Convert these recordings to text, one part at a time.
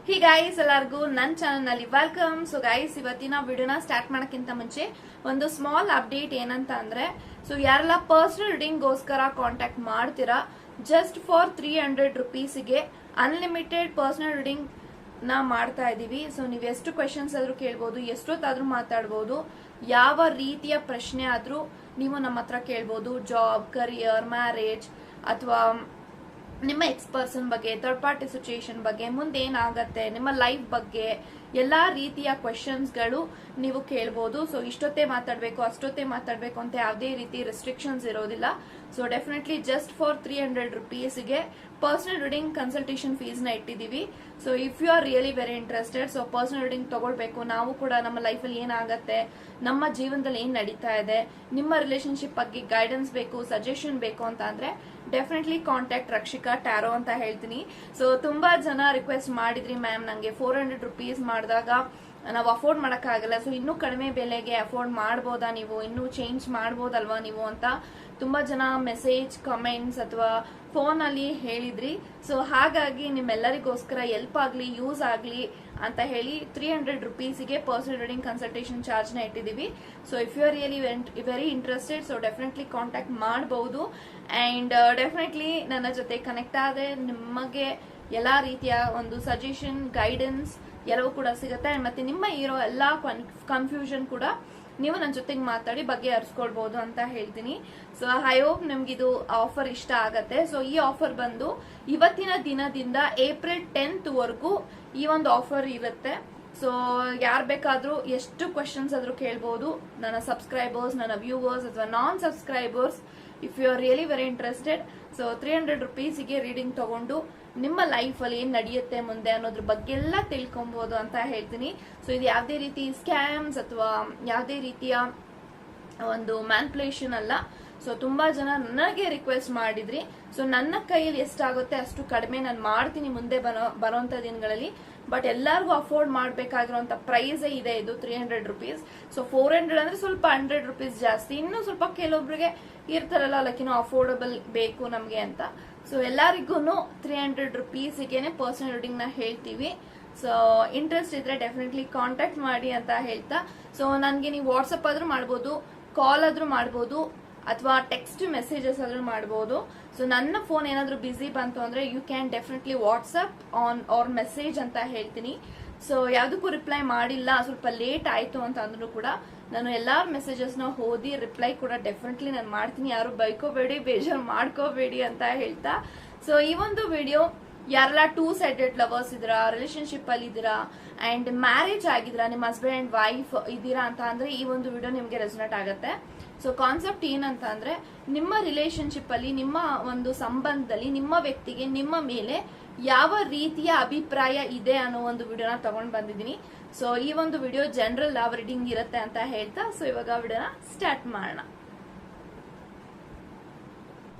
ಹಿ guys, ಎಲ್ಲರಿಗೂ ನನ್ನ channel ನಲ್ಲಿ ವೆಲ್ಕಮ್. ಸೊ ಗೈಸ್, ಇವತ್ತಿನ ವಿಡಿಯೋನ ಸ್ಟಾರ್ಟ್ ಮಾಡಕ್ಕಿಂತ ಮುಂಚೆ ಒಂದು ಸ್ಮಾಲ್ ಅಪ್ಡೇಟ್ ಏನಂತ ಅಂದ್ರೆ, ಸೊ ಯಾರೆಲ್ಲ ಪರ್ಸನಲ್ ರೀಡಿಂಗ್ ಗೋಸ್ಕರ ಕಾಂಟ್ಯಾಕ್ಟ್ ಮಾಡ್ತೀರಾ, ಜಸ್ಟ್ ಫಾರ್ 300 rupeesಗೆ ಅನ್ಲಿಮಿಟೆಡ್ ಪರ್ಸನಲ್ ರೀಡಿಂಗ್ ನಾ ಮಾಡ್ತಾ ಇದೀವಿ. ಸೊ ನೀವು ಎಷ್ಟು ಕ್ವೆಶನ್ಸ್ ಆದ್ರೂ ಕೇಳ್ಬೋದು, ಎಷ್ಟೊತ್ತಾದ್ರೂ ಮಾತಾಡ್ಬೋದು, ಯಾವ ರೀತಿಯ ಪ್ರಶ್ನೆ ಆದ್ರೂ ನೀವು ನಮ್ಮ ಹತ್ರ ಕೇಳ್ಬೋದು. ಜಾಬ್, ಕರಿಯರ್, ಮ್ಯಾರೇಜ್ ಅಥವಾ ನಿಮ್ಮ ಎಕ್ಸ್ ಪರ್ಸನ್ ಬಗ್ಗೆ, ಥರ್ಡ್ ಪಾರ್ಟಿ ಸಿಚುಯೇಷನ್ ಬಗ್ಗೆ, ಮುಂದೆ ಏನಾಗತ್ತೆ, ನಿಮ್ಮ ಲೈಫ್ ಬಗ್ಗೆ ಎಲ್ಲಾ ರೀತಿಯ ಕ್ವೆಶನ್ಸ್ಗಳು ನೀವು ಕೇಳ್ಬೋದು. ಸೊ ಇಷ್ಟೊತ್ತೇ ಮಾತಾಡ್ಬೇಕು, ಅಷ್ಟೊತ್ತೇ ಮಾತಾಡ್ಬೇಕು ಅಂತ ಯಾವುದೇ ರೀತಿ ರೆಸ್ಟ್ರಿಕ್ಷನ್ಸ್ ಇರೋದಿಲ್ಲ. ಸೊ ಡೆಫಿನೆಟ್ಲಿ ಜಸ್ಟ್ ಫಾರ್ 300 rupeesಗೆ ಪರ್ಸನಲ್ ರೀಡಿಂಗ್ ಕನ್ಸಲ್ಟೇಷನ್ ಫೀಸ್ ನ ಇಟ್ಟಿದೀವಿ. So if you are really very interested, so personal reading ತಗೊಳ್ಬೇಕು, ನಾವು ಕೂಡ ನಮ್ಮ ಲೈಫಲ್ಲಿ ಏನಾಗತ್ತೆ, ನಮ್ಮ ಜೀವನದಲ್ಲಿ ಏನ್ ನಡೀತಾ ಇದೆ, ನಿಮ್ಮ ರಿಲೇಶನ್ಶಿಪ್ ಬಗ್ಗೆ ಗೈಡೆನ್ಸ್ ಬೇಕು, ಸಜೆಷನ್ ಬೇಕು ಅಂತ ಅಂದ್ರೆ ಡೆಫಿನೆಟ್ಲಿ ಕಾಂಟ್ಯಾಕ್ಟ್ ರಕ್ಷಿಕಾ ಟ್ಯಾರೋ ಅಂತ ಹೇಳ್ತೀನಿ. ಸೊ ತುಂಬಾ ಜನ ರಿಕ್ವೆಸ್ಟ್ ಮಾಡಿದ್ರಿ, ಮ್ಯಾಮ್ ನಂಗೆ 400 rupees ಮಾಡಿದಾಗ ನಾವು ಅಫೋರ್ಡ್ ಮಾಡಕ್ಕಾಗಲ್ಲ, ಸೊ ಇನ್ನೂ ಕಡಿಮೆ ಬೆಲೆಗೆ ಅಫೋರ್ಡ್ ಮಾಡ್ಬೋದಾ ನೀವು, ಇನ್ನೂ ಚೇಂಜ್ ಮಾಡ್ಬೋದಲ್ವಾ ನೀವು ಅಂತ ತುಂಬಾ ಜನ ಮೆಸೇಜ್, ಕಮೆಂಟ್ಸ್ ಅಥವಾ ಫೋನ್ ಅಲ್ಲಿ ಹೇಳಿದ್ರಿ. ಸೊ ಹಾಗಾಗಿ ನಿಮ್ಮೆಲ್ಲರಿಗೋಸ್ಕರ ಹೆಲ್ಪ್ ಆಗ್ಲಿ, ಯೂಸ್ ಆಗ್ಲಿ ಅಂತ ಹೇಳಿ 300 rupeesಗೆ ಪರ್ಸನಲ್ ರೀಡಿಂಗ್ ಕನ್ಸಲ್ಟೇಷನ್ ಚಾರ್ಜ್ ನ ಇಟ್ಟಿದೀವಿ. So if you are really very interested, so definitely contact ಮಾಡಬಹುದು. ಅಂಡ್ ಡೆಫಿನೆಟ್ಲಿ ನನ್ನ ಜೊತೆ ಕನೆಕ್ಟ್ ಆದ್ರೆ ನಿಮಗೆ ಎಲ್ಲಾ ರೀತಿಯ ಒಂದು ಸಜೆಷನ್, ಗೈಡೆನ್ಸ್ ಎಲ್ಲವೂ ಕೂಡ ಸಿಗುತ್ತೆ. ಮತ್ತೆ ನಿಮ್ಮ ಇರೋ ಎಲ್ಲಾ ಕನ್ಫ್ಯೂಷನ್ ಕೂಡ ನೀವು ನನ್ನ ಜೊತೆಗೆ ಮಾತಾಡಿ ಬಗೆಹರಿಸ್ಕೊಳ್ಬಹುದು ಅಂತ ಹೇಳ್ತೀನಿ. ಸೊ ಐ ಹೋಪ್ ನಿಮ್ಗೆ ಇದು ಆಫರ್ ಇಷ್ಟ ಆಗತ್ತೆ. ಸೊ ಈ ಆಫರ್ ಬಂದು ಇವತ್ತಿನ ದಿನದಿಂದ ಏಪ್ರಿಲ್ 10th ವರೆಗೂ ಈ ಒಂದು ಆಫರ್ ಇರುತ್ತೆ. ಸೊ ಯಾರು ಬೇಕಾದ್ರೂ ಎಷ್ಟು ಕ್ವೆಶನ್ಸ್ ಆದ್ರೂ ಕೇಳ್ಬಹುದು, ನನ್ನ ಸಬ್ಸ್ಕ್ರೈಬರ್ಸ್, ನನ್ನ ವ್ಯೂವರ್ಸ್ ಅಥವಾ non subscribers. If you are really very interested, so 300 rupeesಗೆ ರೀಡಿಂಗ್ ತಗೊಂಡು ನಿಮ್ಮ ಲೈಫ್ ಅಲ್ಲಿ ಏನ್ ನಡೆಯುತ್ತೆ ಮುಂದೆ ಅನ್ನೋದ್ರ ಬಗ್ಗೆ ಎಲ್ಲ ತಿಳ್ಕೊಬಹುದು ಅಂತ ಹೇಳ್ತೀನಿ. ಸೊ ಇದು ಯಾವುದೇ ರೀತಿ ಸ್ಕ್ಯಾಮ್ಸ್ ಅಥವಾ ಯಾವುದೇ ರೀತಿಯ ಒಂದು ಮ್ಯಾನ್ಪುಲೇಷನ್ ಅಲ್ಲ. ಸೊ ತುಂಬಾ ಜನ ನನಗೆ ರಿಕ್ವೆಸ್ಟ್ ಮಾಡಿದ್ರಿ. ಸೊ ನನ್ನ ಕೈಯಲ್ಲಿ ಎಷ್ಟಾಗುತ್ತೆ ಅಷ್ಟು ಕಡಿಮೆ ನಾನು ಮಾಡ್ತೀನಿ ಮುಂದೆ ಬರೋಂತ ದಿನಗಳಲ್ಲಿ. ಬಟ್ ಎಲ್ಲರಿಗೂ ಅಫೋರ್ಡ್ ಮಾಡ್ಬೇಕಾಗಿರುವಂತ ಪ್ರೈಸ್ ಇದೆ ಇದು 300 rupees. ಸೊ 400 ಅಂದ್ರೆ ಸ್ವಲ್ಪ 100 rupees ಜಾಸ್ತಿ. ಇನ್ನು ಸ್ವಲ್ಪ ಕೆಲವೊಬ್ರಿಗೆ ಇರ್ತಾರಲ್ಲ, ಲೈಕ್ ಅಫೋರ್ಡಬಲ್ ಬೇಕು ನಮ್ಗೆ ಅಂತ. ಸೊ ಎಲ್ಲರಿಗೂ 300 rupeesಗೆನೆ ಪರ್ಸನಲ್ ರೀಡಿಂಗ್ ನ ಹೇಳ್ತೀವಿ. ಸೊ ಇಂಟ್ರೆಸ್ಟ್ ಇದ್ರೆ ಡೆಫಿನೆಟ್ಲಿ ಕಾಂಟ್ಯಾಕ್ಟ್ ಮಾಡಿ ಅಂತ ಹೇಳ್ತಾ, ಸೊ ನನ್ಗೆ ನೀವು ವಾಟ್ಸಪ್ ಆದ್ರೂ ಮಾಡ್ಬೋದು, ಕಾಲ್ ಆದ್ರೂ ಮಾಡ್ಬೋದು, ಅಥವಾ ಟೆಕ್ಸ್ಟ್ ಮೆಸೇಜಸ್ ಆದ್ರೂ ಮಾಡಬಹುದು. ಸೊ ನನ್ನ ಫೋನ್ ಏನಾದ್ರೂ ಬಿಸಿ ಬಂತು ಅಂದ್ರೆ you can definitely WhatsApp on or message ಅಂತ ಹೇಳ್ತೀನಿ. ಸೊ ಯಾವ್ದಕ್ಕೂ ರಿಪ್ಲೈ ಮಾಡಿಲ್ಲ, ಸ್ವಲ್ಪ ಲೇಟ್ ಆಯ್ತು ಅಂತ ಅಂದ್ರೂ ಕೂಡ ನಾನು ಎಲ್ಲಾರ ಮೆಸೇಜಸ್ ನ ಓದಿ ರಿಪ್ಲೈ ಕೂಡ ಡೆಫಿನೆಟ್ಲಿ ನಾನು ಮಾಡ್ತೀನಿ. ಯಾರು ಬೈಕೋಬೇಡಿ, ಬೇಜಾರು ಮಾಡ್ಕೋಬೇಡಿ ಅಂತ ಹೇಳ್ತಾ, ಸೊ ಈ ಒಂದು ವಿಡಿಯೋ ಯಾರೆಲ್ಲ 2-sided ಲವರ್ಸ್ ಇದ್ದೀರಾ, ರಿಲೇಶನ್ಶಿಪ್ ಅಲ್ಲಿ ಇದ್ದೀರಾ ಅಂಡ್ ಮ್ಯಾರೇಜ್ ಆಗಿದ್ದೀರಾ, ನಿಮ್ಮ ಹಸ್ಬೆಂಡ್ ಅಂಡ್ ವೈಫ್ ಇದ್ದೀರಾ ಅಂತ ಅಂದ್ರೆ ಈ ಒಂದು ವಿಡಿಯೋ ನಿಮ್ಗೆ ರೆಸನೇಟ್ ಆಗುತ್ತೆ. ಸೊ ಕಾನ್ಸೆಪ್ಟ್ ಏನಂತ ಅಂದ್ರೆ, ನಿಮ್ಮ ರಿಲೇಶನ್ಶಿಪ್ ಅಲ್ಲಿ, ನಿಮ್ಮ ಒಂದು ಸಂಬಂಧದಲ್ಲಿ ನಿಮ್ಮ ವ್ಯಕ್ತಿಗೆ ನಿಮ್ಮ ಮೇಲೆ ಯಾವ ರೀತಿಯ ಅಭಿಪ್ರಾಯ ಇದೆ ಅನ್ನೋ ಒಂದು ವಿಡಿಯೋನ ತಗೊಂಡ್ ಬಂದಿದ್ದೀನಿ. ಸೊ ಈ ಒಂದು ವಿಡಿಯೋ ಜನರಲ್ ಲವ್ ರೀಡಿಂಗ್ ಇರುತ್ತೆ ಅಂತ ಹೇಳ್ತಾ, ಸೊ ಇವಾಗ ವಿಡಿಯೋನ ಸ್ಟಾರ್ಟ್ ಮಾಡೋಣ.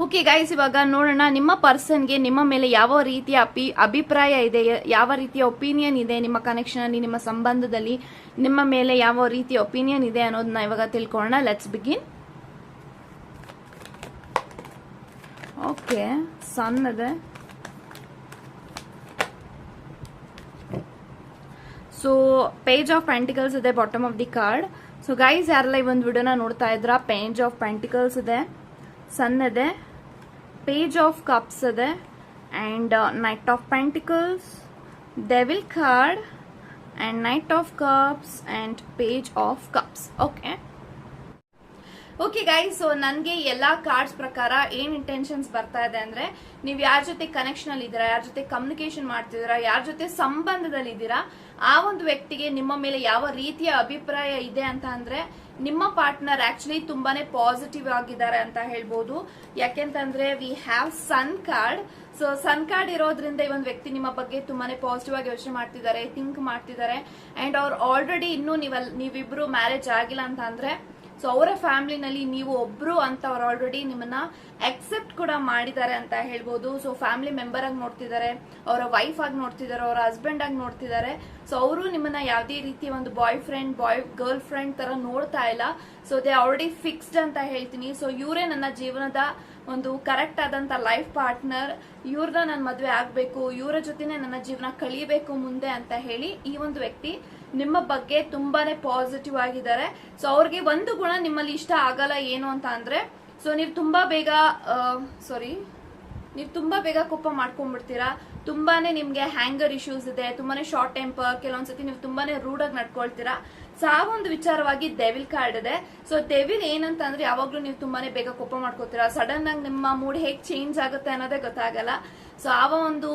ಓಕೆ ಗೈಸ್, ಇವಾಗ ನೋಡೋಣ ನಿಮ್ಮ ಪರ್ಸನ್ಗೆ ನಿಮ್ಮ ಮೇಲೆ ಯಾವ ರೀತಿಯ ಅಭಿಪ್ರಾಯ ಇದೆ, ಯಾವ ರೀತಿಯ ಒಪಿನಿಯನ್ ಇದೆ, ನಿಮ್ಮ ಕನೆಕ್ಷನ್ ಅಲ್ಲಿ, ನಿಮ್ಮ ಸಂಬಂಧದಲ್ಲಿ ನಿಮ್ಮ ಮೇಲೆ ಯಾವ ರೀತಿಯ ಒಪಿನಿಯನ್ ಇದೆ ಅನ್ನೋದನ್ನ ಇವಾಗ ತಿಳ್ಕೊಳ್ಳೋಣ. Let's begin. ಓಕೆ, ಸನ್ ಇದೆ. ಸೊ ಪೇಜ್ ಆಫ್ ಪೆಂಟಿಕಲ್ಸ್ ಇದೆ bottom of the card. So guys, ಯಾರೆಲ್ಲ ಈ ಒಂದು ವಿಡಿಯೋನ ನೋಡ್ತಾ ಇದ್ರ, ಪೇಜ್ ಆಫ್ ಪೆಂಟಿಕಲ್ಸ್ ಇದೆ, ಸನ್ ಇದೆ, ಪೇಜ್ ಆಫ್ ಕಪ್ಸ್ ಇದೆ, and knight of pentacles, devil card, and knight of cups, and page of cups. Okay guys, so ನನ್ಗೆ ಎಲ್ಲಾ ಕಾರ್ಡ್ಸ್ ಪ್ರಕಾರ ಏನ್ ಇಂಟೆನ್ಷನ್ಸ್ ಬರ್ತಾ ಇದೆ ಅಂದ್ರೆ, ನೀವ್ ಯಾರ ಜೊತೆ ಕನೆಕ್ಷನ್ ಅಲ್ಲಿ ಇದ್ದೀರಾ, ಯಾರ ಜೊತೆ ಕಮ್ಯುನಿಕೇಶನ್ ಮಾಡ್ತಿದ್ದೀರಾ, ಯಾರ ಜೊತೆ ಸಂಬಂಧದಲ್ಲಿ ಇದ್ದೀರಾ, ಆ ಒಂದು ವ್ಯಕ್ತಿಗೆ ನಿಮ್ಮ ಮೇಲೆ ಯಾವ ರೀತಿಯ ಅಭಿಪ್ರಾಯ ಇದೆ ಅಂತ ಅಂದ್ರೆ, ನಿಮ್ಮ ಪಾರ್ಟ್ನರ್ ಆಕ್ಚುಲಿ ತುಂಬಾನೇ ಪಾಸಿಟಿವ್ ಆಗಿದ್ದಾರೆ ಅಂತ ಹೇಳ್ಬೋದು. ಯಾಕೆಂತಂದ್ರೆ we have sun card. So sun card ಇರೋದ್ರಿಂದ ಈ ಒಂದು ವ್ಯಕ್ತಿ ನಿಮ್ಮ ಬಗ್ಗೆ ತುಂಬಾನೇ ಪಾಸಿಟಿವ್ ಆಗಿ ಯೋಚನೆ ಮಾಡ್ತಿದ್ದಾರೆ, ಥಿಂಕ್ ಮಾಡ್ತಿದ್ದಾರೆ. ಅಂಡ್ ಅವ್ರು ಆಲ್ರೆಡಿ ಇನ್ನೂ ನೀವಿಬ್ರು ಮ್ಯಾರೇಜ್ ಆಗಿಲ್ಲ ಅಂತ ಅಂದ್ರೆ, ಸೊ ಅವರ ಫ್ಯಾಮಿಲಿನಲ್ಲಿ ನೀವು ಒಬ್ರು ಅಂತ ಅವ್ರು ಆಲ್ರೆಡಿ ನಿಮ್ಮನ್ನ ಅಕ್ಸೆಪ್ಟ್ ಕೂಡ ಮಾಡಿದ್ದಾರೆ ಅಂತ ಹೇಳ್ಬೋದು. ಸೊ ಫ್ಯಾಮಿಲಿ ಮೆಂಬರ್ ಆಗಿ ನೋಡ್ತಿದ್ದಾರೆ, ಅವರ ವೈಫ್ ಆಗಿ ನೋಡ್ತಿದ್ದಾರೆ, ಅವರ ಹಸ್ಬೆಂಡ್ ಆಗಿ ನೋಡ್ತಿದ್ದಾರೆ. ಸೊ ಅವರು ನಿಮ್ಮನ್ನ ಯಾವುದೇ ರೀತಿಯ ಒಂದು ಬಾಯ್ ಫ್ರೆಂಡ್, ಗರ್ಲ್ ಫ್ರೆಂಡ್ ತರ ನೋಡ್ತಾ ಇಲ್ಲ. ಸೊ ದೇ ಆಲ್ರೆಡಿ ಫಿಕ್ಸ್ಡ್ ಅಂತ ಹೇಳ್ತೀನಿ. ಸೊ ಇವರೇ ನನ್ನ ಜೀವನದ ಒಂದು ಕರೆಕ್ಟ್ ಆದಂತ ಲೈಫ್ ಪಾರ್ಟ್ನರ್, ಇವ್ರನ್ನ ನನ್ನ ಮದ್ವೆ ಆಗ್ಬೇಕು, ಇವರ ಜೊತೆನೆ ನನ್ನ ಜೀವನ ಕಳಿಬೇಕು ಮುಂದೆ ಅಂತ ಹೇಳಿ ಈ ಒಂದು ವ್ಯಕ್ತಿ ನಿಮ್ಮ ಬಗ್ಗೆ ತುಂಬಾನೇ ಪಾಸಿಟಿವ್ ಆಗಿದ್ದಾರೆ. ಸೊ ಅವ್ರಿಗೆ ಒಂದು ಗುಣ ನಿಮ್ಮಲ್ಲಿ ಇಷ್ಟ ಆಗಲ್ಲ ಏನು ಅಂತ ಅಂದ್ರೆ, ಸೊ ನೀವು ತುಂಬಾ ಬೇಗ ಕೋಪ ಮಾಡ್ಕೊಂಡ್ಬಿಡ್ತೀರಾ, ತುಂಬಾನೇ ನಿಮ್ಗೆ ಹ್ಯಾಂಗರ್ ಇಶ್ಯೂಸ್ ಇದೆ, ತುಂಬಾನೇ ಶಾರ್ಟ್ ಟೆಂಪರ್, ಕೆಲವೊಂದ್ಸತಿ ನೀವು ತುಂಬಾನೇ ರೂಡ್ ಆಗಿ ನಡ್ಕೊಳ್ತೀರಾ. ಸೊ ಆ ಒಂದು ವಿಚಾರವಾಗಿ ಡೆವಿಲ್ ಕಾರ್ಡ್ ಇದೆ. ಸೊ ಡೆವಿಲ್ ಏನಂತ ಅಂದ್ರೆ ಯಾವಾಗ್ಲೂ ನೀವು ತುಂಬಾನೇ ಬೇಗ ಕೋಪ ಮಾಡ್ಕೋತೀರಾ, ಸಡನ್ ಆಗಿ ನಿಮ್ಮ ಮೂಡ್ ಹೇಗ್ ಚೇಂಜ್ ಆಗುತ್ತೆ ಅನ್ನೋದೇ ಗೊತ್ತಾಗಲ್ಲ. ಸೊ ಆ ಒಂದು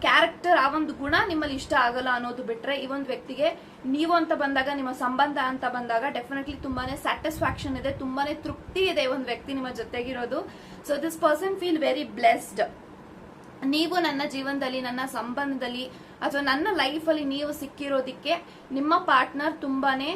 ಕ್ಯಾರೆಕ್ಟರ್, ಆ ಒಂದು ಗುಣ ನಿಮ್ಮಲ್ಲಿ ಇಷ್ಟ ಆಗಲ್ಲ ಅನ್ನೋದು ಬಿಟ್ರೆ, ಈ ಒಂದು ವ್ಯಕ್ತಿಗೆ ನೀವು ಅಂತ ಬಂದಾಗ, ನಿಮ್ಮ ಸಂಬಂಧ ಅಂತ ಬಂದಾಗ ಡೆಫಿನೆಟ್ಲಿ ತುಂಬಾನೇ ಸ್ಯಾಟಿಸ್ಫ್ಯಾಕ್ಷನ್ ಇದೆ, ತುಂಬಾನೇ ತೃಪ್ತಿ ಇದೆ ಈ ಒಂದು ವ್ಯಕ್ತಿ ನಿಮ್ಮ ಜೊತೆಗಿರೋದು. So this person feel very blessed. ನೀವು ನನ್ನ ಜೀವನದಲ್ಲಿ, ನನ್ನ ಸಂಬಂಧದಲ್ಲಿ ಅಥವಾ ನನ್ನ ಲೈಫ್ ಅಲ್ಲಿ ನೀವು ಸಿಕ್ಕಿರೋದಿಕ್ಕೆ ನಿಮ್ಮ ಪಾರ್ಟ್ನರ್ ತುಂಬಾನೇ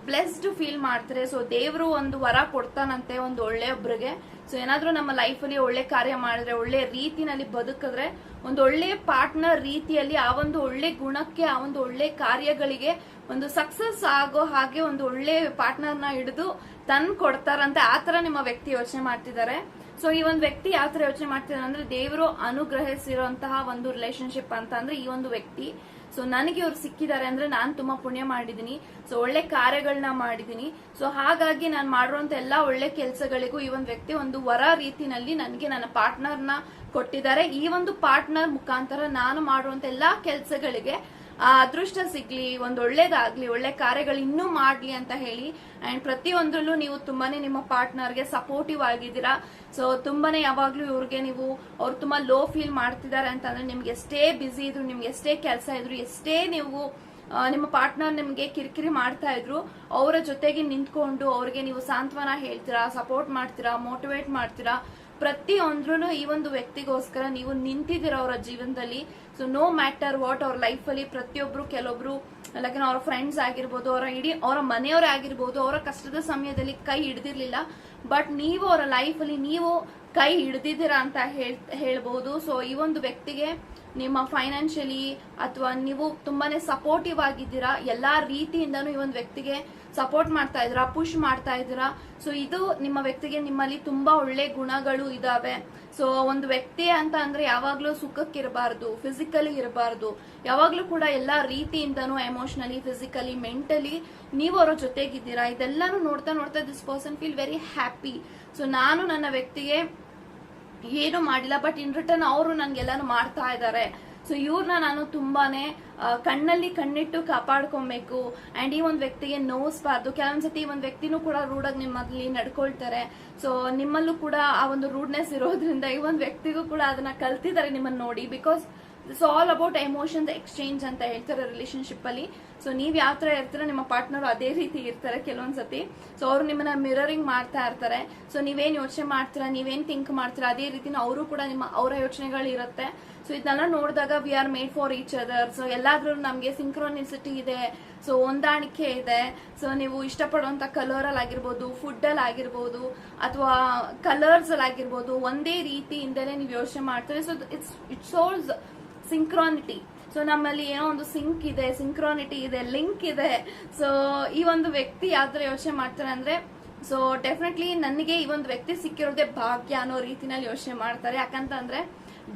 ಬ್ಲೆಸ್ಡ್ ಫೀಲ್ ಮಾಡ್ತಾರೆ. ಸೊ ದೇವರು ಒಂದು ವರ ಕೊಡ್ತಾನಂತೆ ಒಂದು ಒಳ್ಳೆಯೊಬ್ರಿಗೆ. ಸೊ ಏನಾದ್ರೂ ನಮ್ಮ ಲೈಫ್ ಅಲ್ಲಿ ಒಳ್ಳೆ ಕಾರ್ಯ ಮಾಡಿದ್ರೆ, ಒಳ್ಳೆ ರೀತಿನಲ್ಲಿ ಬದುಕಿದ್ರೆ, ಒಂದು ಒಳ್ಳೆ ಪಾರ್ಟ್ನರ್ ರೀತಿಯಲ್ಲಿ ಆ ಒಂದು ಒಳ್ಳೆ ಗುಣಕ್ಕೆ, ಆ ಒಂದು ಒಳ್ಳೆ ಕಾರ್ಯಗಳಿಗೆ ಒಂದು ಸಕ್ಸಸ್ ಆಗೋ ಹಾಗೆ ಒಂದು ಒಳ್ಳೆ ಪಾರ್ಟ್ನರ್ನ ಹಿಡಿದು ತಂದು ಕೊಡ್ತಾರಂತೆ. ಆತರ ನಿಮ್ಮ ವ್ಯಕ್ತಿ ಯೋಚನೆ ಮಾಡ್ತಿದ್ದಾರೆ. ಸೊ ಈ ಒಂದು ವ್ಯಕ್ತಿ ಯಾವ ತರ ಯೋಚನೆ ಮಾಡ್ತಿದ್ದಾರೆ ಅಂದ್ರೆ, ದೇವರು ಅನುಗ್ರಹಿಸಿರುವಂತಹ ಒಂದು ರಿಲೇಶನ್ಶಿಪ್ ಅಂತ ಅಂದ್ರೆ ಈ ಒಂದು ವ್ಯಕ್ತಿ. ಸೊ ನನಗೆ ಇವ್ರು ಸಿಕ್ಕಿದ್ದಾರೆ ಅಂದ್ರೆ ನಾನು ತುಂಬಾ ಪುಣ್ಯ ಮಾಡಿದೀನಿ, ಸೊ ಒಳ್ಳೆ ಕಾರ್ಯಗಳನ್ನ ಮಾಡಿದೀನಿ. ಸೊ ಹಾಗಾಗಿ ನಾನು ಮಾಡಿರುವಂತ ಎಲ್ಲಾ ಒಳ್ಳೆ ಕೆಲಸಗಳಿಗೂ ಈ ಒಂದು ವ್ಯಕ್ತಿ ಒಂದು ವರ ರೀತಿನಲ್ಲಿ ನನಗೆ ನನ್ನ ಪಾರ್ಟ್ನರ್ನ ಕೊಟ್ಟಿದ್ದಾರೆ. ಈ ಒಂದು ಪಾರ್ಟ್ನರ್ ಮುಖಾಂತರ ನಾನು ಮಾಡುವಂತ ಎಲ್ಲಾ ಕೆಲಸಗಳಿಗೆ ಆ ಅದೃಷ್ಟ ಸಿಗ್ಲಿ, ಒಂದು ಒಳ್ಳೇದಾಗ್ಲಿ, ಒಳ್ಳೆ ಕಾರ್ಯಗಳು ಇನ್ನೂ ಮಾಡ್ಲಿ ಅಂತ ಹೇಳಿ. ಅಂಡ್ ಪ್ರತಿಯೊಂದರಲ್ಲೂ ನೀವು ತುಂಬಾನೇ ನಿಮ್ಮ ಪಾರ್ಟ್ನರ್ಗೆ ಸಪೋರ್ಟಿವ್ ಆಗಿದ್ದೀರಾ. ಸೊ ತುಂಬಾನೇ ಯಾವಾಗ್ಲೂ ಇವ್ರಿಗೆ ಅವ್ರು ತುಂಬಾ ಲೋ ಫೀಲ್ ಮಾಡ್ತಿದ್ದಾರೆ ಅಂತಂದ್ರೆ, ನಿಮ್ಗೆ ಎಷ್ಟೇ ಬಿಸಿ ಇದ್ರು, ನಿಮ್ಗೆ ಎಷ್ಟೇ ಕೆಲಸ ಇದ್ರು, ಎಷ್ಟೇ ನೀವು ನಿಮ್ಮ ಪಾರ್ಟ್ನರ್ ನಿಮ್ಗೆ ಕಿರಿಕಿರಿ ಮಾಡ್ತಾ ಇದ್ರು, ಅವರ ಜೊತೆಗೆ ನಿಂತ್ಕೊಂಡು ಅವ್ರಿಗೆ ನೀವು ಸಾಂತ್ವನ ಹೇಳ್ತೀರಾ, ಸಪೋರ್ಟ್ ಮಾಡ್ತೀರಾ, ಮೋಟಿವೇಟ್ ಮಾಡ್ತೀರಾ. ಪ್ರತಿಯೊಂದ್ರೂ ಈ ಒಂದು ವ್ಯಕ್ತಿಗೋಸ್ಕರ ನೀವು ನಿಂತಿದ್ದೀರಾ ಅವರ ಜೀವನದಲ್ಲಿ. ಸೊ ನೋ ಮ್ಯಾಟರ್ ವಾಟ್, ಅವ್ರ ಲೈಫ್ ಅಲ್ಲಿ ಪ್ರತಿಯೊಬ್ರು, ಕೆಲವೊಬ್ರು ಲೈಕ್ ಅವರ ಫ್ರೆಂಡ್ಸ್ ಆಗಿರ್ಬೋದು, ಅವರ ಮನೆಯವರೇ ಆಗಿರ್ಬೋದು, ಅವರ ಕಷ್ಟದ ಸಮಯದಲ್ಲಿ ಕೈ ಹಿಡ್ದಿರ್ಲಿಲ್ಲ, ಬಟ್ ನೀವು ಅವರ ಲೈಫ್ ಅಲ್ಲಿ ನೀವು ಕೈ ಹಿಡ್ದಿದ್ದೀರಾ ಅಂತ ಹೇಳ್ಬಹುದು. ಸೊ ಈ ಒಂದು ವ್ಯಕ್ತಿಗೆ ನಿಮ್ಮ ಫೈನಾನ್ಷಿಯಲಿ ಅಥವಾ ನೀವು ತುಂಬಾನೇ ಸಪೋರ್ಟಿವ್ ಆಗಿದ್ದೀರಾ, ಎಲ್ಲಾ ರೀತಿಯಿಂದನೂ ಈ ಒಂದು ವ್ಯಕ್ತಿಗೆ ಸಪೋರ್ಟ್ ಮಾಡ್ತಾ ಇದ್ದೀರಾ, ಪುಷ್ ಮಾಡ್ತಾ ಇದ್ದೀರಾ. ಸೊ ಇದು ನಿಮ್ಮ ವ್ಯಕ್ತಿಗೆ ನಿಮ್ಮಲ್ಲಿ ತುಂಬಾ ಒಳ್ಳೆ ಗುಣಗಳು ಇದಾವೆ. ಸೊ ಒಂದು ವ್ಯಕ್ತಿ ಅಂತ ಅಂದ್ರೆ ಯಾವಾಗ್ಲೂ ಸುಖಕ್ಕಿರಬಾರ್ದು, ಫಿಸಿಕಲಿ ಇರಬಾರ್ದು, ಯಾವಾಗ್ಲೂ ಕೂಡ ಎಲ್ಲಾ ರೀತಿಯಿಂದನೂ ಎಮೋಷನಲಿ, ಫಿಸಿಕಲಿ, ಮೆಂಟಲಿ ನೀವು ಅವರ ಜೊತೆಗಿದ್ದೀರಾ. ಇದೆಲ್ಲಾನು ನೋಡ್ತಾ ನೋಡ್ತಾ this person feel very happy. So ನಾನು ನನ್ನ ವ್ಯಕ್ತಿಗೆ ಏನು ಮಾಡಿಲ್ಲ, ಬಟ್ ಇನ್ ರಿಟರ್ನ್ ಅವರು ನನ್ಗೆಲ್ಲಾನು ಮಾಡ್ತಾ ಇದ್ದಾರೆ. ಸೊ ಇವ್ರನ್ನ ನಾನು ತುಂಬಾನೇ ಕಣ್ಣಲ್ಲಿ ಕಣ್ಣಿಟ್ಟು ಕಾಪಾಡ್ಕೊಬೇಕು. ಅಂಡ್ ಈ ಒಂದು ವ್ಯಕ್ತಿಗೆ ನೋಯಿಸಬಾರ್ದು. ಕೆಲವೊಂದ್ಸತಿ ಈ ಒಂದು ವ್ಯಕ್ತಿನೂ ಕೂಡ ರೂಢಾಗಿ ನಿಮ್ಮಲ್ಲಿ ನಡ್ಕೊಳ್ತಾರೆ. ಸೊ ನಿಮ್ಮಲ್ಲೂ ಕೂಡ ಆ ಒಂದು ರೂಡ್ನೆಸ್ ಇರೋದ್ರಿಂದ ಈ ಒಂದು ವ್ಯಕ್ತಿಗೂ ಕೂಡ ಅದನ್ನ ಕಲ್ತಿದ್ದಾರೆ ನಿಮ್ಮನ್ನ ನೋಡಿ. Because it's all about emotions exchange ಅಂತ ಹೇಳ್ತಾರೆ ರಿಲೇಶನ್ಶಿಪ್ ಅಲ್ಲಿ. ಸೊ ನೀವ್ ಯಾವ ತರ ಇರ್ತೀರ, ನಿಮ್ಮ ಪಾರ್ಟ್ನರ್ ಅದೇ ರೀತಿ ಇರ್ತಾರೆ ಕೆಲವೊಂದ್ಸತಿ. ಸೊ ಅವ್ರು ನಿಮ್ಮನ್ನ ಮಿರರಿಂಗ್ ಮಾಡ್ತಾ ಇರ್ತಾರೆ. ಸೊ ನೀವೇನ್ ಯೋಚನೆ ಮಾಡ್ತೀರಾ, ನೀವೇನ್ ಥಿಂಕ್ ಮಾಡ್ತೀರಾ, ಅದೇ ರೀತಿ ಅವರು ಕೂಡ ಅವರ ಯೋಚನೆಗಳು ಇರುತ್ತೆ. ಸೊ ಇದನ್ನೆಲ್ಲ ನೋಡಿದಾಗ we are made for each other. So ಎಲ್ಲಾದ್ರೂ ನಮ್ಗೆ ಸಿಂಕ್ರೋನಿಸಿಟಿ ಇದೆ, ಸೊ ಹೊಂದಾಣಿಕೆ ಇದೆ. ಸೊ ನೀವು ಇಷ್ಟಪಡುವಂತ ಕಲರ್ ಅಲ್ಲಿ ಆಗಿರ್ಬೋದು, ಫುಡ್ ಅಲ್ಲಿ ಆಗಿರ್ಬೋದು, ಅಥವಾ ಕಲರ್ಸ್ ಅಲ್ಲಿ ಆಗಿರ್ಬೋದು, ಒಂದೇ ರೀತಿಯಿಂದಲೇ ನೀವು ಯೋಚನೆ ಮಾಡ್ತೀರಿ. So it's shows synchronicity. So ನಮ್ಮಲ್ಲಿ ಏನೋ ಒಂದು ಸಿಂಕ್ ಇದೆ, ಸಿಂಕ್ರಾನಿಟಿ ಇದೆ, ಲಿಂಕ್ ಇದೆ. ಸೊ ಈ ಒಂದು ವ್ಯಕ್ತಿ ಯಾವ್ದಾರ ಯೋಚನೆ ಮಾಡ್ತಾರೆ ಅಂದ್ರೆ, ಸೊ ಡೆಫಿನೆಟ್ಲಿ ನನಗೆ ಈ ಒಂದು ವ್ಯಕ್ತಿ ಸಿಕ್ಕಿರೋದೇ ಭಾಗ್ಯ ಅನ್ನೋ ರೀತಿನಲ್ಲಿ ಯೋಚನೆ ಮಾಡ್ತಾರೆ. ಯಾಕಂತಂದ್ರೆ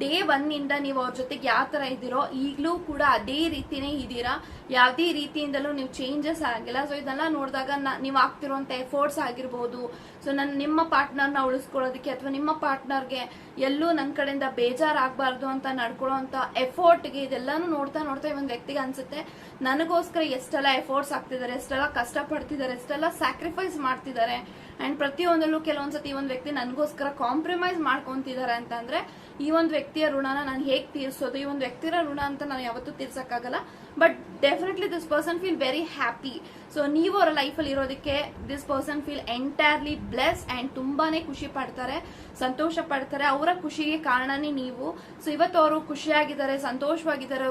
ಡೇ 1 ಇಂದ ನೀವು ಅವ್ರ ಜೊತೆಗೆ ಯಾವ ತರ ಇದ್ದೀರೋ ಈಗಲೂ ಕೂಡ ಅದೇ ರೀತಿನೇ ಇದ್ದೀರಾ. ಯಾವ್ದೇ ರೀತಿಯಿಂದಲೂ ನೀವು ಚೇಂಜಸ್ ಆಗಿಲ್ಲ. ಸೊ ಇದೆಲ್ಲ ನೋಡಿದಾಗ ನೀವು ಆಗ್ತಿರುವಂತ ಎಫರ್ಟ್ಸ್ ಆಗಿರ್ಬೋದು, ಸೊ ನಿಮ್ಮ ಪಾರ್ಟ್ನರ್ನ ಉಳಿಸ್ಕೊಳ್ಳೋದಕ್ಕೆ ಅಥವಾ ನಿಮ್ಮ ಪಾರ್ಟ್ನರ್ಗೆ ಎಲ್ಲೂ ನನ್ನ ಕಡೆಯಿಂದ ಬೇಜಾರಾಗಬಾರ್ದು ಅಂತ ನಡ್ಕೊಳ್ಳೋಂತ ಎಫರ್ಟ್ಗೆ, ಇದೆಲ್ಲಾನು ನೋಡ್ತಾ ನೋಡ್ತಾ ಈ ಒಂದು ವ್ಯಕ್ತಿಗೆ ಅನ್ಸುತ್ತೆ, ನನಗೋಸ್ಕರ ಎಷ್ಟೆಲ್ಲ ಎಫರ್ಟ್ಸ್ ಆಗ್ತಿದ್ದಾರೆ, ಎಷ್ಟೆಲ್ಲ ಕಷ್ಟ ಪಡ್ತಿದ್ದಾರೆ, ಎಷ್ಟೆಲ್ಲ ಸ್ಯಾಕ್ರಿಫೈಸ್ ಮಾಡ್ತಿದ್ದಾರೆ. ಅಂಡ್ ಪ್ರತಿಯೊಂದಲ್ಲೂ ಕೆಲವೊಂದ್ಸತಿ ಈ ಒಂದು ವ್ಯಕ್ತಿ ನನಗೋಸ್ಕರ ಕಾಂಪ್ರಮೈಸ್ ಮಾಡ್ಕೊಂತಿದ್ದಾರೆ ಅಂತ ಅಂದ್ರೆ, ಈ ಒಂದು ವ್ಯಕ್ತಿಯ ಋಣನ ನಾನು ಹೇಗೆ ತೀರ್ಸೋದು, ಈ ಒಂದು ವ್ಯಕ್ತಿಯ ಋಣ ಅಂತ ನಾನು ಯಾವತ್ತೂ ತೀರ್ಸಕ್ಕಾಗಲ್ಲ. But definitely this person feel very happy. So ನೀವು ಅವರ ಲೈಫ್ ಅಲ್ಲಿ ಇರೋದಕ್ಕೆ this person feel entirely bless and ತುಂಬಾನೇ ಖುಷಿ ಪಡ್ತಾರೆ, ಸಂತೋಷ ಪಡ್ತಾರೆ. ಅವರ ಖುಷಿಗೆ ಕಾರಣನೇ ನೀವು. ಸೊ ಇವತ್ತು ಅವರು ಖುಷಿಯಾಗಿದ್ದಾರೆ, ಸಂತೋಷವಾಗಿದ್ದಾರೆ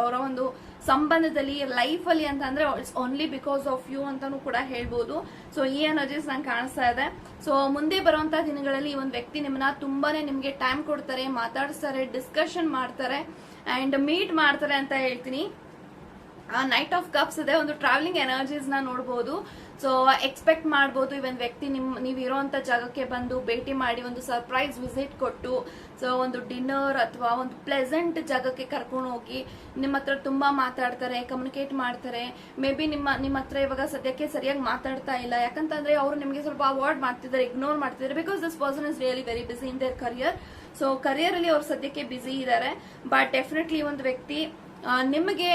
ಅವರ ಒಂದು ಸಂಬಂಧದಲ್ಲಿ, ಲೈಫ್ ಅಲ್ಲಿ ಅಂತ ಅಂದ್ರೆ it's only because of you ಅಂತಾನು ಕೂಡ ಹೇಳ್ಬೋದು. ಸೊ ಈ ಎನರ್ಜೀಸ್ ನಂಗೆ ಕಾಣಿಸ್ತಾ ಇದೆ. ಸೊ ಮುಂದೆ ಬರುವಂತಹ ದಿನಗಳಲ್ಲಿ ಈ ಒಂದು ವ್ಯಕ್ತಿ ನಿಮ್ಮನ್ನ ತುಂಬಾನೇ ನಿಮ್ಗೆ ಟೈಮ್ ಕೊಡ್ತಾರೆ, ಮಾತಾಡಿಸ್ತಾರೆ, ಡಿಸ್ಕಷನ್ ಮಾಡ್ತಾರೆ ಅಂಡ್ ಮೀಟ್ ಮಾಡ್ತಾರೆ ಅಂತ ಹೇಳ್ತೀನಿ. ನೈಟ್ ಆಫ್ ಕಪ್ಸ್ ಇದೆ, ಒಂದು ಟ್ರಾವೆಲಿಂಗ್ ಎನರ್ಜೀಸ್ ನ ನೋಡಬಹುದು. ಸೊ ಎಕ್ಸ್ಪೆಕ್ಟ್ ಮಾಡಬಹುದು ಈ ಒಂದು ವ್ಯಕ್ತಿ ನೀವು ಇರೋಂತ ಜಾಗಕ್ಕೆ ಬಂದು ಭೇಟಿ ಮಾಡಿ ಒಂದು ಸರ್ಪ್ರೈಸ್ ವಿಸಿಟ್ ಕೊಟ್ಟು, ಸೊ ಒಂದು ಡಿನ್ನರ್ ಅಥವಾ ಒಂದು ಪ್ಲೆಸೆಂಟ್ ಜಾಗಕ್ಕೆ ಕರ್ಕೊಂಡು ಹೋಗಿ ನಿಮ್ಮ ಹತ್ರ ತುಂಬಾ ಮಾತಾಡ್ತಾರೆ, ಕಮ್ಯುನಿಕೇಟ್ ಮಾಡ್ತಾರೆ. ಮೇ ಬಿ ನಿಮ್ಮ ಹತ್ರ ಇವಾಗ ಸದ್ಯಕ್ಕೆ ಸರಿಯಾಗಿ ಮಾತಾಡ್ತಾ ಇಲ್ಲ, ಯಾಕಂತಂದ್ರೆ ಅವರು ನಿಮಗೆ ಸ್ವಲ್ಪ ಅವಾಯ್ಡ್ ಮಾಡ್ತಿದ್ದಾರೆ, ಇಗ್ನೋರ್ ಮಾಡ್ತಿದ್ದಾರೆ. Because this person is really very busy in their career. So career ಅಲ್ಲಿ ಅವ್ರು ಸದ್ಯಕ್ಕೆ ಬಿಸಿ ಇದ್ದಾರೆ. ಬಟ್ ಡೆಫಿನೆಟ್ಲಿ ಒಂದು ವ್ಯಕ್ತಿ ನಿಮಗೆ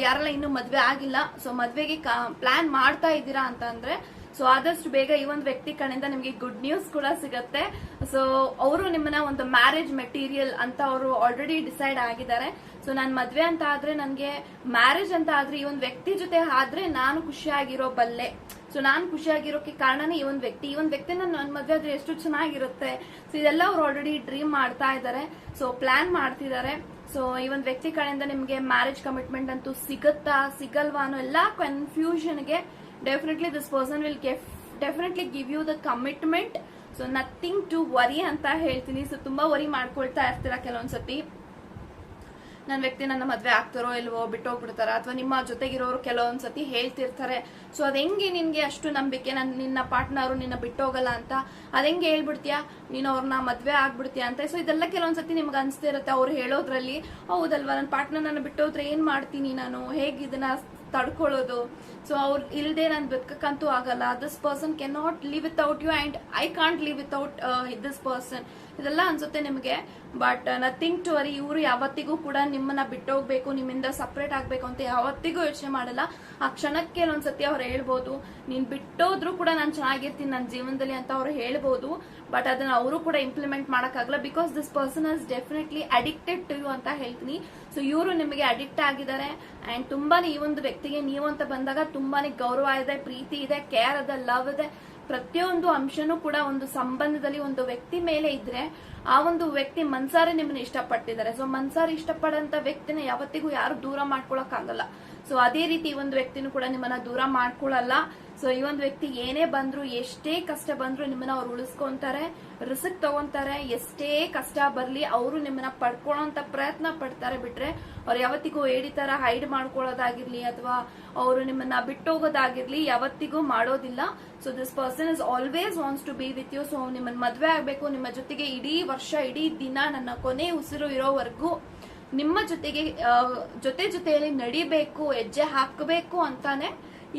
ಯಾರೆಲ್ಲ ಇನ್ನು ಮದ್ವೆ ಆಗಿಲ್ಲ, ಸೊ ಮದ್ವೆಗೆ ಪ್ಲಾನ್ ಮಾಡ್ತಾ ಇದ್ದೀರಾ ಅಂತ ಅಂದ್ರೆ, ಸೊ ಆದಷ್ಟು ಬೇಗ ಈ ಒಂದು ವ್ಯಕ್ತಿ ಕಡೆಯಿಂದ ನಿಮಗೆ ಗುಡ್ ನ್ಯೂಸ್ ಕೂಡ ಸಿಗತ್ತೆ. ಸೊ ಅವರು ನಿಮ್ಮನ್ನ ಒಂದು ಮ್ಯಾರೇಜ್ ಮೆಟೀರಿಯಲ್ ಅಂತ ಅವರು ಆಲ್ರೆಡಿ ಡಿಸೈಡ್ ಆಗಿದ್ದಾರೆ. ಸೊ ನಾನ್ ಮದ್ವೆ ಅಂತ ಆದ್ರೆ, ನನ್ಗೆ ಮ್ಯಾರೇಜ್ ಅಂತ ಆದ್ರೆ ಈ ಒಂದು ವ್ಯಕ್ತಿ ಜೊತೆ ಆದ್ರೆ ನಾನು ಖುಷಿಯಾಗಿರೋ ಬಲ್ಲೆ. ಸೊ ನಾನ್ ಖುಷಿಯಾಗಿರೋಕೆ ಕಾರಣನೇ ಈ ಒಂದು ವ್ಯಕ್ತಿ ನನ್ ಮದ್ವೆ ಆದ್ರೆ ಎಷ್ಟು ಚೆನ್ನಾಗಿರುತ್ತೆ. ಸೊ ಇದೆಲ್ಲ ಅವ್ರು ಆಲ್ರೆಡಿ ಡ್ರೀಮ್ ಮಾಡ್ತಾ ಇದ್ದಾರೆ, ಸೊ ಪ್ಲಾನ್ ಮಾಡ್ತಿದ್ದಾರೆ. ಸೊ ಈ ಒಂದು ವ್ಯಕ್ತಿ ಕಡೆಯಿಂದ ನಿಮಗೆ ಮ್ಯಾರೇಜ್ ಕಮಿಟ್ಮೆಂಟ್ ಅಂತೂ ಸಿಗುತ್ತಾ ಸಿಗಲ್ವಾ ಅನ್ನೋ ಎಲ್ಲಾ ಕನ್ಫ್ಯೂಷನ್ಗೆ definitely this person will definitely give you the commitment. So nothing to worry ಅಂತ ಹೇಳ್ತೀನಿ. ಸೊ ತುಂಬಾ ವರಿ ಮಾಡ್ಕೊಳ್ತಾ ಇರ್ತೀರಾ ಕೆಲವೊಂದ್ಸತಿ, ನನ್ನ ವ್ಯಕ್ತಿ ನನ್ನ ಮದ್ವೆ ಆಗ್ತಾರೋ ಇಲ್ವೋ, ಬಿಟ್ಟೋಗ್ಬಿಡ್ತಾರ, ಅಥವಾ ನಿಮ್ಮ ಜೊತೆಗಿರೋರು ಕೆಲವೊಂದ್ಸತಿ ಹೇಳ್ತಿರ್ತಾರೆ. ಸೊ ಅದ್ ಹೆಂಗೆ ನಿನ್ಗೆ ಅಷ್ಟು ನಂಬಿಕೆ ನಿನ್ನ ಪಾರ್ಟ್ನರು ನಿನ್ನ ಬಿಟ್ಟೋಗಲ್ಲ ಅಂತ, ಅದ್ ಹೆಂಗೆ ಹೇಳ್ಬಿಡ್ತೀಯಾ ನೀನು ಅವ್ರನ್ನ ಮದ್ವೆ ಆಗ್ಬಿಡ್ತೀಯ ಅಂತ. ಸೊ ಇದೆಲ್ಲ ಕೆಲವೊಂದ್ಸತಿ ನಿಮ್ಗೆ ಅನ್ಸ್ತಿರುತ್ತೆ ಅವ್ರು ಹೇಳೋದ್ರಲ್ಲಿ. ಹೌದಲ್ವಾ, ನನ್ನ ಪಾರ್ಟ್ನರ್ ನನ್ನ ಬಿಟ್ಟೋದ್ರೆ ಏನ್ ಮಾಡ್ತೀನಿ ನಾನು, ಹೇಗೆ ಇದನ್ನ ತಡ್ಕೊಳ್ಳೋದು. ಸೊ ಅವ್ರು ಇಲ್ದೆ ನಾನು ಬದುಕಕ್ಕಂತೂ ಆಗಲ್ಲ. This person can not live without you and I can't live without this person. ಇದೆಲ್ಲ ಅನ್ಸುತ್ತೆ ನಿಮಗೆ. But nothing to worry. ಇವರು ಯಾವತ್ತಿಗೂ ಕೂಡ ನಿಮ್ಮನ್ನ ಬಿಟ್ಟೋಗ್ಬೇಕು, ನಿಮ್ಮಿಂದ ಸಪರೇಟ್ ಆಗ್ಬೇಕು ಅಂತ ಯಾವತ್ತಿಗೂ ಯೋಚನೆ ಮಾಡಲ್ಲ. ಆ ಕ್ಷಣಕ್ಕೆ ಒಂದ್ಸತಿ ಅವ್ರು ಹೇಳ್ಬೋದು, ನೀನ್ ಬಿಟ್ಟೋದ್ರು ಕೂಡ ನಾನು ಚೆನ್ನಾಗಿರ್ತೀನಿ ನನ್ನ ಜೀವನದಲ್ಲಿ ಅಂತ ಅವ್ರು ಹೇಳ್ಬೋದು. ಬಟ್ ಅದನ್ನ ಅವರು ಕೂಡ ಇಂಪ್ಲಿಮೆಂಟ್ ಮಾಡಕ್ಕಾಗಲ್ಲ. Because this person is definitely addicted to you ಅಂತ ಹೇಳ್ತೀನಿ. ಸೊ ಇವರು ನಿಮಗೆ ಅಡಿಕ್ಟ್ ಆಗಿದ್ದಾರೆ. ಅಂಡ್ ತುಂಬಾನೇ ಈ ಒಂದು ವ್ಯಕ್ತಿಗೆ ನೀವು ಅಂತ ಬಂದಾಗ ತುಂಬಾನೇ ಗೌರವ ಇದೆ, ಪ್ರೀತಿ ಇದೆ, ಕೇರ್ ಇದೆ, ಲವ್ ಇದೆ. ಪ್ರತಿಯೊಂದು ಅಂಶನೂ ಕೂಡ ಒಂದು ಸಂಬಂಧದಲ್ಲಿ ಒಂದು ವ್ಯಕ್ತಿ ಮೇಲೆ ಇದ್ರೆ ಆ ಒಂದು ವ್ಯಕ್ತಿ ಮನ್ಸಾರೆ ನಿಮ್ಮನ್ನ ಇಷ್ಟಪಟ್ಟಿದ್ದಾರೆ. ಸೊ ಮನ್ಸಾರೆ ಇಷ್ಟಪಡಂತ ವ್ಯಕ್ತಿನ ಯಾವತ್ತಿಗೂ ಯಾರು ದೂರ ಮಾಡ್ಕೊಳಕ್ ಆಗಲ್ಲ. ಸೊ ಅದೇ ರೀತಿ ಈ ಒಂದು ವ್ಯಕ್ತಿನೂ ಕೂಡ ನಿಮ್ಮನ್ನ ದೂರ ಮಾಡ್ಕೊಳಲ್ಲ. ಸೊ ಈ ಒಂದು ವ್ಯಕ್ತಿ ಏನೇ ಬಂದ್ರು, ಎಷ್ಟೇ ಕಷ್ಟ ಬಂದ್ರು ನಿಮ್ಮನ್ನ ಅವ್ರು ಉಳಿಸ್ಕೊಂತಾರೆ, ರಿಸ್ಕ್ ತಗೊಂತಾರೆ. ಎಷ್ಟೇ ಕಷ್ಟ ಬರ್ಲಿ ಅವರು ನಿಮ್ಮನ್ನ ಪಡ್ಕೊಳ್ಳೋಂತ ಪ್ರಯತ್ನ ಪಡ್ತಾರೆ. ಬಿಟ್ರೆ ಅವ್ರು ಯಾವತ್ತಿಗೂ ತರ ಹೈಡ್ ಮಾಡ್ಕೊಳ್ಳೋದಾಗಿರ್ಲಿ ಅಥವಾ ಅವರು ನಿಮ್ಮನ್ನ ಬಿಟ್ಟೋಗೋದಾಗಿರ್ಲಿ ಯಾವತ್ತಿಗೂ ಮಾಡೋದಿಲ್ಲ. So this person is always wants to be with you. So ನಿಮ್ಮನ್ನ ಮದ್ವೆ ಆಗ್ಬೇಕು, ನಿಮ್ಮ ಜೊತೆಗೆ ಇಡೀ ವರ್ಷ ಇಡೀ ದಿನ ನನ್ನ ಕೊನೆ ಉಸಿರು ಇರೋವರೆಗೂ ನಿಮ್ಮ ಜೊತೆಗೆ ಜೊತೆಯಲ್ಲಿ ನಡಿಬೇಕು, ಹೆಜ್ಜೆ ಹಾಕಬೇಕು ಅಂತಾನೆ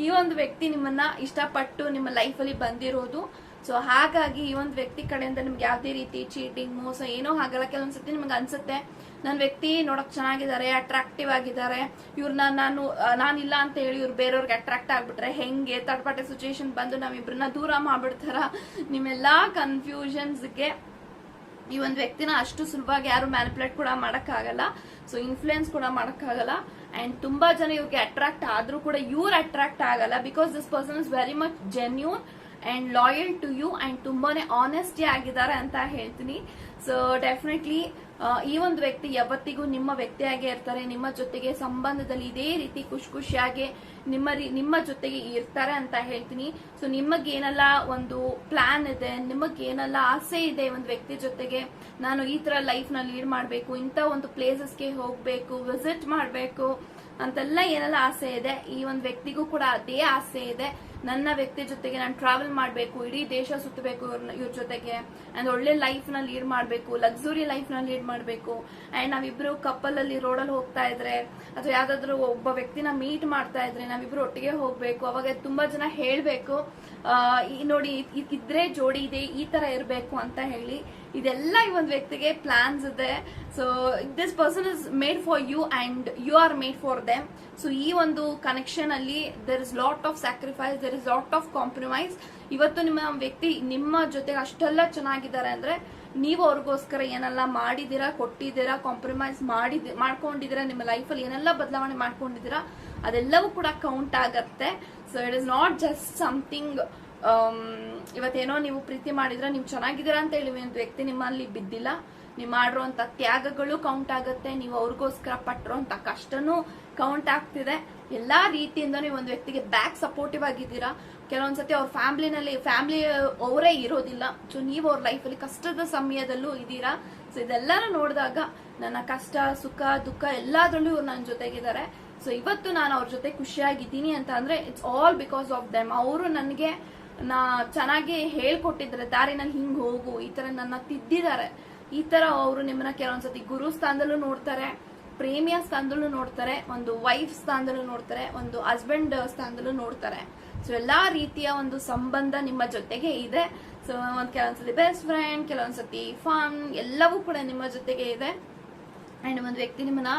ಈ ಒಂದು ವ್ಯಕ್ತಿ ನಿಮ್ಮನ್ನ ಇಷ್ಟಪಟ್ಟು ನಿಮ್ಮ ಲೈಫ್ ಅಲ್ಲಿ ಬಂದಿರೋದು. ಸೊ ಹಾಗಾಗಿ ಈ ಒಂದು ವ್ಯಕ್ತಿ ಕಡೆಯಿಂದ ನಿಮ್ಗೆ ಯಾವ್ದೇ ರೀತಿ ಚೀಟಿಂಗ್, ಮೋಸ ಏನೋ ಆಗಲ್ಲ. ಕೆಲವೊಂದ್ಸತಿ ನಿಮ್ಗೆ ಅನ್ಸುತ್ತೆ ನನ್ನ ವ್ಯಕ್ತಿ ನೋಡಕ್ ಚೆನ್ನಾಗಿದ್ದಾರೆ, ಅಟ್ರಾಕ್ಟಿವ್ ಆಗಿದ್ದಾರೆ, ಇವ್ರನ್ನ ನಾನಿಲ್ಲ ಅಂತ ಹೇಳಿ ಇವ್ರು ಬೇರೆಯವ್ರಿಗೆ ಅಟ್ರಾಕ್ಟ್ ಆಗ್ಬಿಟ್ರೆ ಹೆಂಗೆ, ತಡ್ಪಾಟೆ ಸಿಚುಯೇಷನ್ ಬಂದು ನಾವಿಬ್ರನ್ನ ದೂರ ಮಾಡ್ಬಿಡ್ತಾರ. ನಿಮ್ಮೆಲ್ಲಾ ಕನ್ಫ್ಯೂಷನ್ಸ್ಗೆ ಈ ಒಂದು ವ್ಯಕ್ತಿನ ಅಷ್ಟು ಸುಲಭವಾಗಿ ಯಾರು ಮ್ಯಾನಿಪುಲೇಟ್ ಕೂಡ ಮಾಡಕ್ಕಾಗಲ್ಲ. ಸೊ ಇನ್ಫ್ಲೂಯೆನ್ಸ್ ಕೂಡ ಮಾಡಕ್ಕಾಗಲ್ಲ. ಅಂಡ್ ತುಂಬಾ ಜನ ಇವ್ರಿಗೆ ಅಟ್ರಾಕ್ಟ್ ಆದ್ರೂ ಕೂಡ ಇವ್ರು ಅಟ್ರಾಕ್ಟ್ ಆಗಲ್ಲ. Because this person is very much genuine and loyal to you and ತುಂಬಾನೇ ಆನೆಸ್ಟಿ ಆಗಿದ್ದಾರೆ ಅಂತ ಹೇಳ್ತೀನಿ. ಸೊ ಡೆಫಿನೆಟ್ಲಿ ಈ ಒಂದು ವ್ಯಕ್ತಿ ಯಾವತ್ತಿಗೂ ನಿಮ್ಮ ವ್ಯಕ್ತಿಯಾಗೇ ಇರ್ತಾರೆ. ನಿಮ್ಮ ಜೊತೆಗೆ ಸಂಬಂಧದಲ್ಲಿ ಇದೇ ರೀತಿ ಖುಷಿಯಾಗಿ ನಿಮ್ಮ ಜೊತೆಗೆ ಇರ್ತಾರೆ ಅಂತ ಹೇಳ್ತೀನಿ. ಸೊ ನಿಮಗೇನೆಲ್ಲ ಒಂದು ಪ್ಲಾನ್ ಇದೆ, ನಿಮಗೇನೆಲ್ಲ ಆಸೆ ಇದೆ ಒಂದು ವ್ಯಕ್ತಿ ಜೊತೆಗೆ, ನಾನು ಈ ತರ ಲೈಫ್ ನ ಲೀಡ್ ಮಾಡ್ಬೇಕು, ಇಂಥ ಒಂದು ಪ್ಲೇಸಸ್ಗೆ ಹೋಗ್ಬೇಕು, ವಿಸಿಟ್ ಮಾಡ್ಬೇಕು ಅಂತೆಲ್ಲ ಏನೆಲ್ಲ ಆಸೆ ಇದೆ, ಈ ಒಂದು ವ್ಯಕ್ತಿಗೂ ಕೂಡ ಅದೇ ಆಸೆ ಇದೆ. ನನ್ನ ವ್ಯಕ್ತಿ ಜೊತೆಗೆ ನಾನು ಟ್ರಾವೆಲ್ ಮಾಡಬೇಕು, ಇಡೀ ದೇಶ ಸುತ್ತಬೇಕು ಇವ್ರ ಜೊತೆಗೆ, ಅಂಡ್ ಒಳ್ಳೆ ಲೈಫ್ ನ ಲೀಡ್ ಮಾಡಬೇಕು, ಲಕ್ಸುರಿ ಲೈಫ್ ನ ಲೀಡ್ ಮಾಡಬೇಕು. ಅಂಡ್ ನಾವಿಬ್ರು ಕಪಲ್ ಅಲ್ಲಿ ರೋಡಲ್ಲಿ ಹೋಗ್ತಾ ಇದ್ರೆ ಅಥವಾ ಯಾವ್ದಾದ್ರು ಒಬ್ಬ ವ್ಯಕ್ತಿನ ಮೀಟ್ ಮಾಡ್ತಾ ಇದ್ರೆ ನಾವಿಬ್ರು ಒಟ್ಟಿಗೆ ಹೋಗ್ಬೇಕು. ಅವಾಗ ತುಂಬಾ ಜನ ಹೇಳ್ಬೇಕು, ನೋಡಿ ಇದ್ರೆ ಜೋಡಿ ಇದೆ, ಈ ತರ ಇರ್ಬೇಕು ಅಂತ ಹೇಳಿ. ಇದೆಲ್ಲ ಈ ಒಂದು ವ್ಯಕ್ತಿಗೆ ಪ್ಲಾನ್ಸ್ ಇದೆ. So this person is made for you and you are made for them. So ಈ ಒಂದು ಕನೆಕ್ಷನ್ ಅಲ್ಲಿ there is lot of sacrifice, there is lot of compromise. ಇವತ್ತು ನಿಮ್ಮ ವ್ಯಕ್ತಿ ನಿಮ್ಮ ಜೊತೆಗೆ ಅಷ್ಟೆಲ್ಲ ಚೆನ್ನಾಗಿದ್ದಾರೆ ಅಂದ್ರೆ ನೀವು ಅವ್ರಿಗೋಸ್ಕರ ಏನೆಲ್ಲ ಮಾಡಿದೀರಾ, ಕೊಟ್ಟಿದ್ದೀರಾ, ಕಾಂಪ್ರಮೈಸ್ ಮಾಡ್ಕೊಂಡಿದ್ದೀರಾ, ನಿಮ್ಮ ಲೈಫಲ್ಲಿ ಏನೆಲ್ಲ ಬದಲಾವಣೆ ಮಾಡ್ಕೊಂಡಿದ್ದೀರಾ ಅದೆಲ್ಲವೂ ಕೂಡ ಕೌಂಟ್ ಆಗತ್ತೆ. So it is not just something ಇವತ್ತೇನೋ ನೀವು ಪ್ರೀತಿ ಮಾಡಿದ್ರೆ ನೀವು ಚೆನ್ನಾಗಿದ್ದೀರಾ ಅಂತ ಹೇಳಿ ಒಂದು ವ್ಯಕ್ತಿ ನಿಮ್ಮಲ್ಲಿ ಬಿದ್ದಿಲ್ಲ. ನೀವು ಮಾಡಿರುವಂತ ತ್ಯಾಗಗಳು ಕೌಂಟ್ ಆಗತ್ತೆ, ನೀವು ಅವ್ರಿಗೋಸ್ಕರ ಪಟ್ಟಿರುವಂತ ಕಷ್ಟನೂ ಕೌಂಟ್ ಆಗ್ತಿದೆ. ಎಲ್ಲಾ ರೀತಿಯಿಂದ ನೀವು ಒಂದು ವ್ಯಕ್ತಿಗೆ ಬ್ಯಾಕ್ ಸಪೋರ್ಟಿವ್ ಆಗಿದ್ದೀರಾ. ಕೆಲವೊಂದ್ಸತಿ ಅವ್ರ ಫ್ಯಾಮಿಲಿ ಅವರೇ ಇರೋದಿಲ್ಲ. ಸೊ ನೀವು ಅವ್ರ ಲೈಫಲ್ಲಿ ಕಷ್ಟದ ಸಮಯದಲ್ಲೂ ಇದ್ದೀರಾ. ಸೊ ಇದೆಲ್ಲಾನು ನೋಡಿದಾಗ ನನ್ನ ಕಷ್ಟ ಸುಖ ದುಃಖ ಎಲ್ಲಾದ್ರಲ್ಲೂ ಇವ್ರು ನನ್ನ ಜೊತೆಗಿದ್ದಾರೆ. ಸೊ ಇವತ್ತು ನಾನು ಅವ್ರ ಜೊತೆ ಖುಷಿಯಾಗಿದ್ದೀನಿ ಅಂತ ಅಂದ್ರೆ it's all because of them. ಅವರು ನನಗೆ ಚೆನ್ನಾಗಿ ಹೇಳ್ಕೊಟ್ಟಿದ್ದಾರೆ, ದಾರಿನಲ್ಲಿ ಹಿಂಗ್ ಹೋಗು, ಈ ತರ ನನ್ನ ತಿದ್ದಿದ್ದಾರೆ. ಈ ತರ ಅವರು ನಿಮ್ಮನ್ನ ಕೆಲವೊಂದ್ಸತಿ ಗುರು ಸ್ಥಾನದಲ್ಲೂ ನೋಡ್ತಾರೆ, ಪ್ರೇಮಿಯ ಸ್ಥಾನದಲ್ಲೂ ನೋಡ್ತಾರೆ, ಒಂದು ವೈಫ್ ಸ್ಥಾನದಲ್ಲೂ ನೋಡ್ತಾರೆ, ಒಂದು ಹಸ್ಬೆಂಡ್ ಸ್ಥಾನದಲ್ಲೂ ನೋಡ್ತಾರೆ. ಸೊ ಎಲ್ಲಾ ರೀತಿಯ ಒಂದು ಸಂಬಂಧ ನಿಮ್ಮ ಜೊತೆಗೆ ಇದೆ. ಸೊ ಕೆಲವೊಂದ್ಸತಿ ಬೆಸ್ಟ್ ಫ್ರೆಂಡ್, ಕೆಲವೊಂದ್ಸತಿ ಫನ್, ಎಲ್ಲವೂ ಕೂಡ ನಿಮ್ಮ ಜೊತೆಗೆ ಇದೆ. ಅಂಡ್ ಒಂದು ವ್ಯಕ್ತಿ ನಿಮ್ಮನ್ನ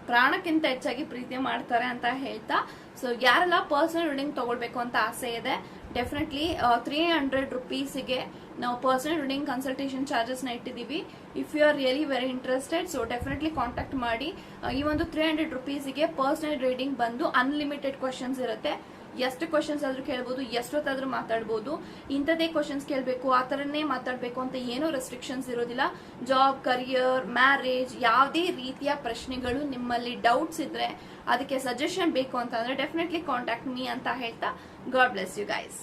ಪ್ರಾಣಕ್ಕಿಂತ ಹೆಚ್ಚಾಗಿ ಪ್ರೀತಿ ಮಾಡ್ತಾರೆ ಅಂತ ಹೇಳ್ತಾ, ಸೊ ಯಾರೆಲ್ಲ ಪರ್ಸನಲ್ ರೀಡಿಂಗ್ ತಗೊಳ್ಬೇಕು ಅಂತ ಆಸೆ ಇದೆ, ಡೆಫಿನೆಟ್ಲಿ 300 rupeesಗೆ ನಾವು ಪರ್ಸನಲ್ ರೀಡಿಂಗ್ ಕನ್ಸಲ್ಟೇಷನ್ ಚಾರ್ಜಸ್ ನ ಇಟ್ಟಿದ್ದೀವಿ. If you are really very interested, so definitely contact ಮಾಡಿ. ಈ ಒಂದು 300 rupeesಗೆ ಪರ್ಸನಲ್ ರೀಡಿಂಗ್ ಬಂದು ಅನ್ಲಿಮಿಟೆಡ್ ಕ್ವಶನ್ಸ್ ಇರುತ್ತೆ. ಎಷ್ಟು ಕ್ವಶನ್ಸ್ ಆದ್ರೂ ಕೇಳ್ಬೋದು, ಎಷ್ಟೊತ್ತಾದ್ರೂ ಮಾತಾಡ್ಬೋದು. ಇಂಥದೇ ಕ್ವಶನ್ಸ್ ಕೇಳಬೇಕು, ಆ ಥರನೇ ಮಾತಾಡಬೇಕು ಅಂತ ಏನೂ ರೆಸ್ಟ್ರಿಕ್ಷನ್ಸ್ ಇರೋದಿಲ್ಲ. ಜಾಬ್, ಕರಿಯರ್, ಮ್ಯಾರೇಜ್, ಯಾವುದೇ ರೀತಿಯ ಪ್ರಶ್ನೆಗಳು ನಿಮ್ಮಲ್ಲಿ ಡೌಟ್ಸ್ ಇದ್ರೆ, ಅದಕ್ಕೆ ಸಜೆಷನ್ ಬೇಕು ಅಂತ ಅಂದ್ರೆ ಡೆಫಿನೆಟ್ಲಿ ಕಾಂಟ್ಯಾಕ್ಟ್ ಮೀ ಅಂತ ಹೇಳ್ತಾ, ಗಾಡ್ ಬ್ಲೆಸ್ ಯು ಗೈಸ್.